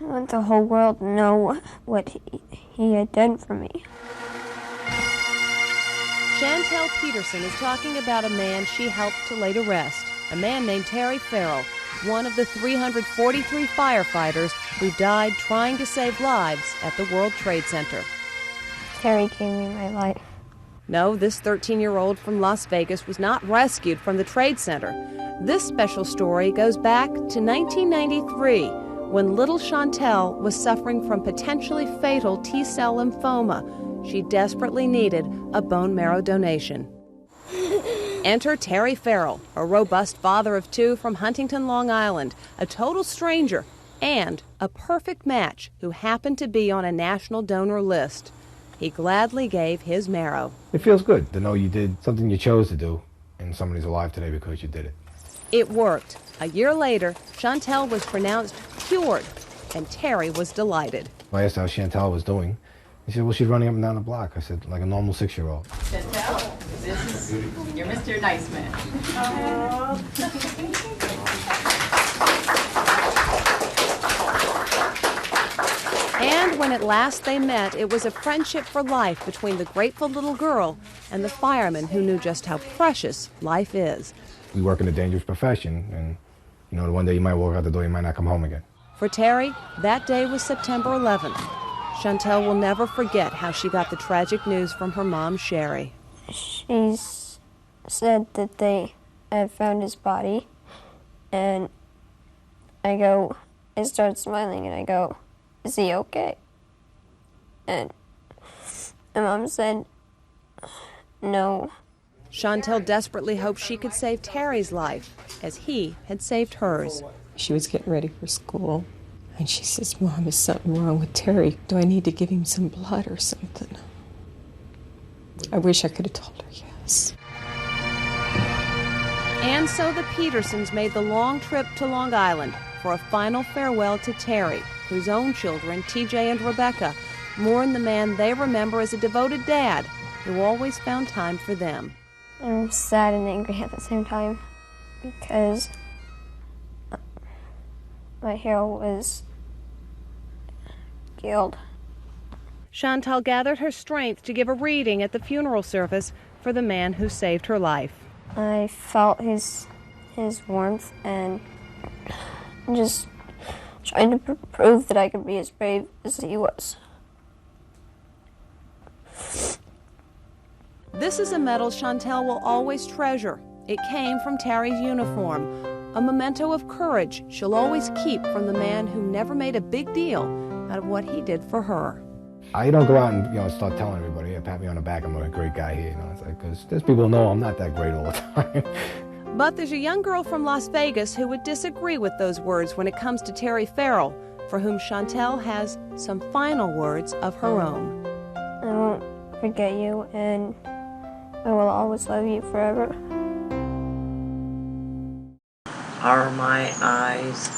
I want the whole world to know what he had done for me. Chantel Peterson is talking about a man she helped to lay to rest, a man named Terry Farrell, one of the 343 firefighters who died trying to save lives at the World Trade Center. Terry gave me my life. No, this 13-year-old from Las Vegas was not rescued from the Trade Center. This special story goes back to 1993, when little Chantel was suffering from potentially fatal T-cell lymphoma. She desperately needed a bone marrow donation. Enter Terry Farrell, a robust father of two from Huntington, Long Island, a total stranger, and a perfect match who happened to be on a national donor list. He gladly gave his marrow. It feels good to know you did something you chose to do, and somebody's alive today because you did it. It worked. A year later, Chantel was pronounced cured, and Terry was delighted. I asked how Chantel was doing. He said, well, she's running up and down the block. I said, like a normal 6-year-old. Chantel, this is your Mr. Nice Man. And when at last they met, it was a friendship for life between the grateful little girl and the fireman who knew just how precious life is. We work in a dangerous profession, and you know, one day you might walk out the door, you might not come home again. For Terry, that day was September 11th. Chantel will never forget how she got the tragic news from her mom, Sherry. She said that they had found his body, and I start smiling, and I go, is he okay? And my mom said, no. Chantel desperately hoped she could save Terry's life, as he had saved hers. She was getting ready for school, and she says, Mom, is something wrong with Terry? Do I need to give him some blood or something? I wish I could have told her yes. And so the Petersons made the long trip to Long Island for a final farewell to Terry, whose own children, TJ and Rebecca, mourn the man they remember as a devoted dad who always found time for them. I'm sad and angry at the same time because my hero was killed. Chantal gathered her strength to give a reading at the funeral service for the man who saved her life. I felt his warmth and just trying to prove that I could be as brave as he was. This is a medal Chantal will always treasure. It came from Terry's uniform, a memento of courage she'll always keep from the man who never made a big deal out of what he did for her. I don't go out and start telling everybody, yeah, pat me on the back, I'm a great guy here. It's like, because there's people who know I'm not that great all the time. But there's a young girl from Las Vegas who would disagree with those words when it comes to Terry Farrell, for whom Chantel has some final words of her own. I won't forget you, and I will always love you forever. Are my eyes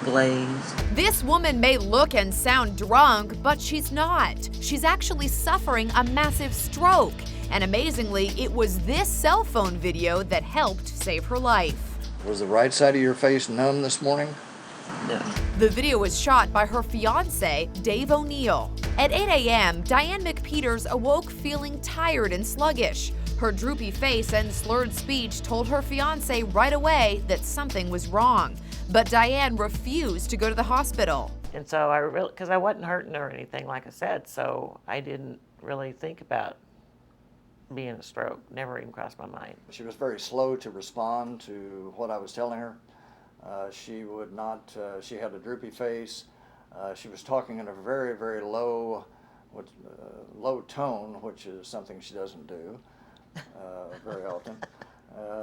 glazed? This woman may look and sound drunk, but she's not. She's actually suffering a massive stroke. And amazingly, it was this cell phone video that helped save her life. Was the right side of your face numb this morning? No. The video was shot by her fiancé, Dave O'Neill. At 8 a.m., Diane McPeters awoke feeling tired and sluggish. Her droopy face and slurred speech told her fiancé right away that something was wrong. But Diane refused to go to the hospital. And so because I wasn't hurting or anything, like I said, so I didn't really think about being a stroke. Never even crossed my mind. She was very slow to respond to what I was telling her. She would not, she had a droopy face. She was talking in a very, very low tone, which is something she doesn't do very often,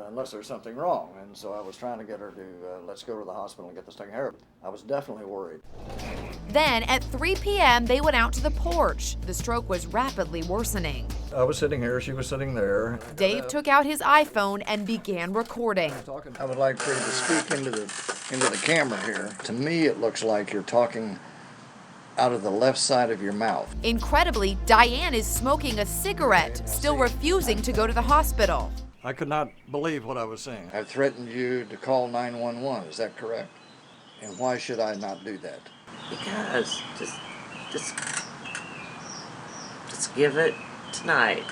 unless there's something wrong. And so I was trying to get her to, let's go to the hospital and get this taken care of. I was definitely worried. Then at 3 p.m., they went out to the porch. The stroke was rapidly worsening. I was sitting here, she was sitting there. Dave took out his iPhone and began recording. I would like for you to speak into the camera here. To me, it looks like you're talking out of the left side of your mouth. Incredibly, Diane is smoking a cigarette, still refusing to go to the hospital. I could not believe what I was seeing. I threatened you to call 911, is that correct? And why should I not do that? Because just give it tonight.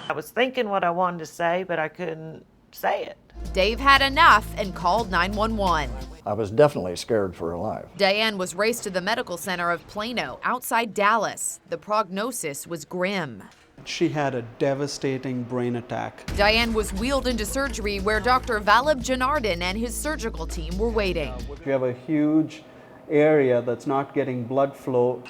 I was thinking what I wanted to say, but I couldn't say it. Dave had enough and called 911. I was definitely scared for her life. Diane was raced to the medical center of Plano, outside Dallas. The prognosis was grim. She had a devastating brain attack. Diane was wheeled into surgery where Dr. Valib Janardhan and his surgical team were waiting. You have a huge area that's not getting blood flow.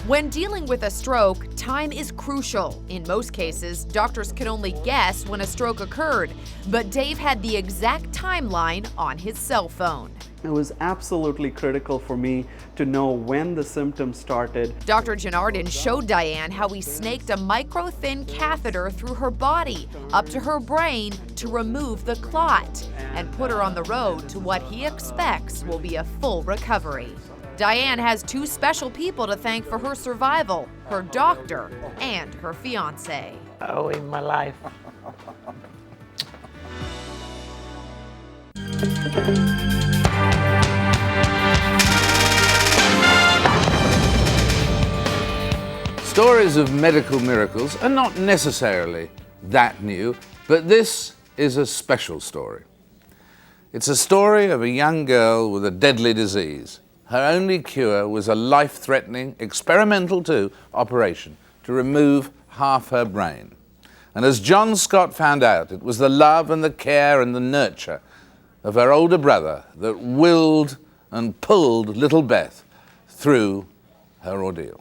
When dealing with a stroke, time is crucial. In most cases, doctors could only guess when a stroke occurred, but Dave had the exact timeline on his cell phone. It was absolutely critical for me to know when the symptoms started. Dr. Janardhan showed Diane how he snaked a micro-thin catheter through her body up to her brain to remove the clot and put her on the road to what he expects will be a full recovery. Diane has two special people to thank for her survival, her doctor and her fiancé. I owe him my life. Stories of medical miracles are not necessarily that new, but this is a special story. It's a story of a young girl with a deadly disease. Her only cure was a life-threatening, experimental too, operation to remove half her brain. And as John Scott found out, it was the love and the care and the nurture of her older brother that willed and pulled little Beth through her ordeal.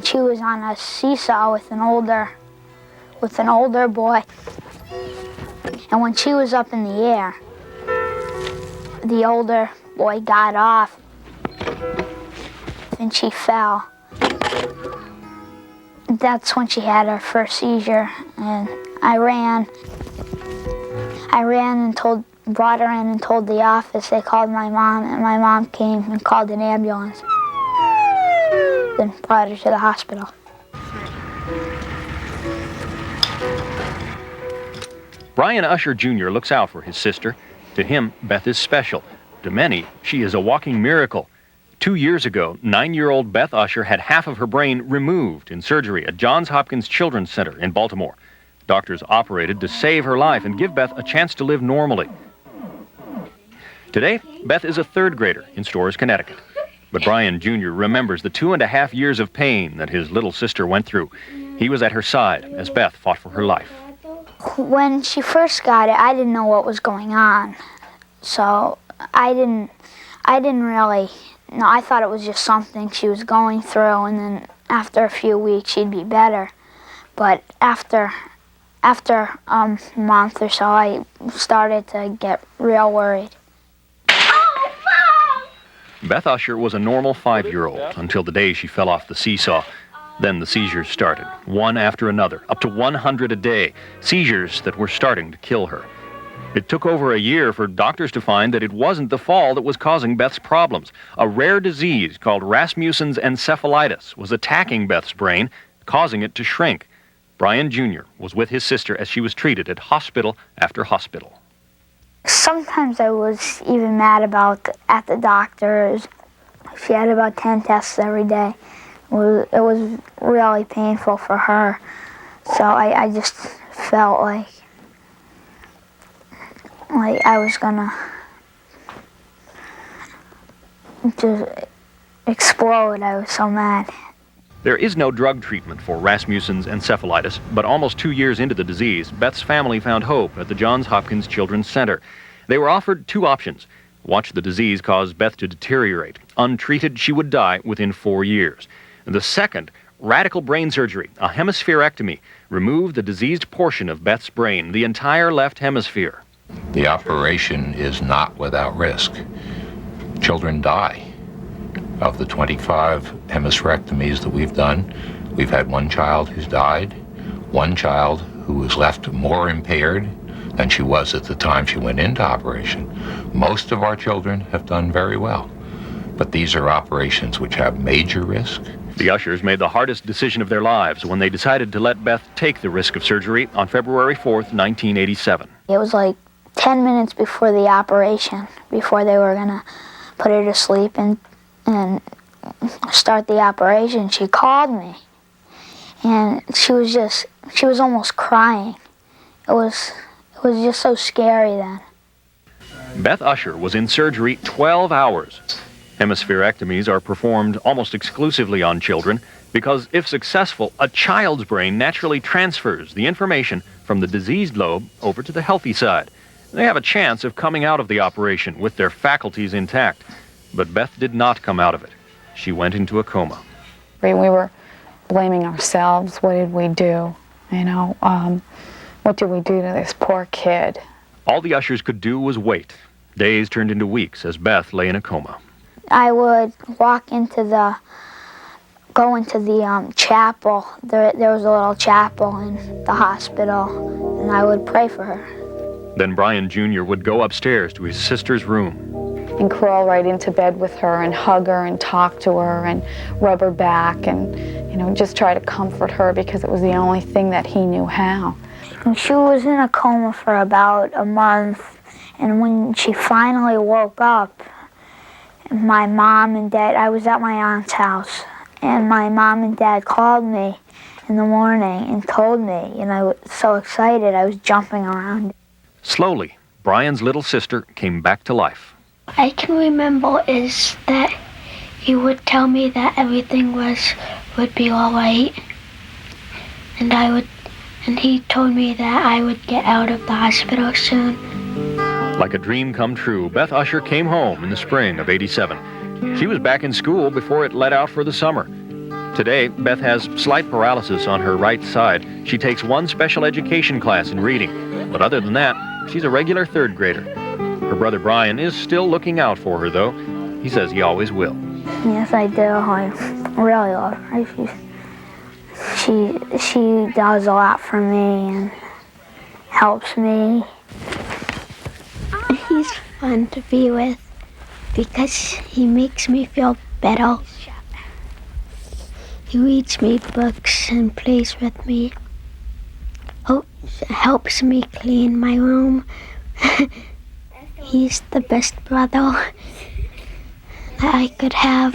She was on a seesaw with an older boy. And when she was up in the air, the older boy got off and she fell. That's when she had her first seizure, and I ran and brought her in and told the office. They called my mom, and my mom came and called an ambulance. Then brought her to the hospital. Brian Usher Jr. looks out for his sister. To him, Beth is special. To many, she is a walking miracle. 2 years ago, 9-year-old Beth Usher had half of her brain removed in surgery at Johns Hopkins Children's Center in Baltimore. Doctors operated to save her life and give Beth a chance to live normally. Today, Beth is a third grader in Storrs, Connecticut. But Brian Jr. remembers the 2.5 years of pain that his little sister went through. He was at her side as Beth fought for her life. When she first got it, I didn't know what was going on. So I didn't really know. I thought it was just something she was going through, and then after a few weeks she'd be better. But after a month or so, I started to get real worried. Beth Usher was a normal 5-year-old until the day she fell off the seesaw. Then the seizures started, one after another, up to 100 a day, seizures that were starting to kill her. It took over a year for doctors to find that it wasn't the fall that was causing Beth's problems. A rare disease called Rasmussen's encephalitis was attacking Beth's brain, causing it to shrink. Brian Jr. was with his sister as she was treated at hospital after hospital. Sometimes I was even mad at the doctors. She had about 10 tests every day. It was really painful for her. So I just felt like I was gonna just explode. I was so mad. There is no drug treatment for Rasmussen's encephalitis, but almost 2 years into the disease, Beth's family found hope at the Johns Hopkins Children's Center. They were offered 2 options. Watch the disease cause Beth to deteriorate. Untreated, she would die within 4 years. And the second, radical brain surgery, a hemispherectomy, removed the diseased portion of Beth's brain, the entire left hemisphere. The operation is not without risk. Children die. Of the 25 hemispherectomies that we've done, we've had 1 child who's died. One child who was left more impaired than she was at the time she went into operation. Most of our children have done very well, but these are operations which have major risk. The Ushers made the hardest decision of their lives when they decided to let Beth take the risk of surgery on February 4th, 1987. It was like 10 minutes before the operation, before they were going to put her to sleep and start the operation. She called me, and she was almost crying. It was just so scary then. Beth Usher was in surgery 12 hours. Hemispherectomies are performed almost exclusively on children because, if successful, a child's brain naturally transfers the information from the diseased lobe over to the healthy side. They have a chance of coming out of the operation with their faculties intact. But Beth did not come out of it. She went into a coma. We were blaming ourselves. What did we do? What did we do to this poor kid? All the Ushers could do was wait. Days turned into weeks as Beth lay in a coma. I would go into the chapel. There was a little chapel in the hospital, and I would pray for her. Then Brian Jr. would go upstairs to his sister's room. And crawl right into bed with her and hug her and talk to her and rub her back and, just try to comfort her because it was the only thing that he knew how. And she was in a coma for about a month, and when she finally woke up, my mom and dad, I was at my aunt's house, and my mom and dad called me in the morning and told me, and I was so excited I was jumping around. Slowly, Brian's little sister came back to life. I can remember is that he would tell me that everything would be all right, and he told me that I would get out of the hospital soon. Like a dream come true, Beth Usher came home in the spring of '87. She was back in school before it let out for the summer. Today, Beth has slight paralysis on her right side. She takes one special education class in reading, but other than that, she's a regular third grader. Her brother Brian is still looking out for her, though. He says he always will. Yes, I do. I really love her. She does a lot for me and helps me. He's fun to be with because he makes me feel better. He reads me books and plays with me. Helps me clean my room. He's the best brother that I could have.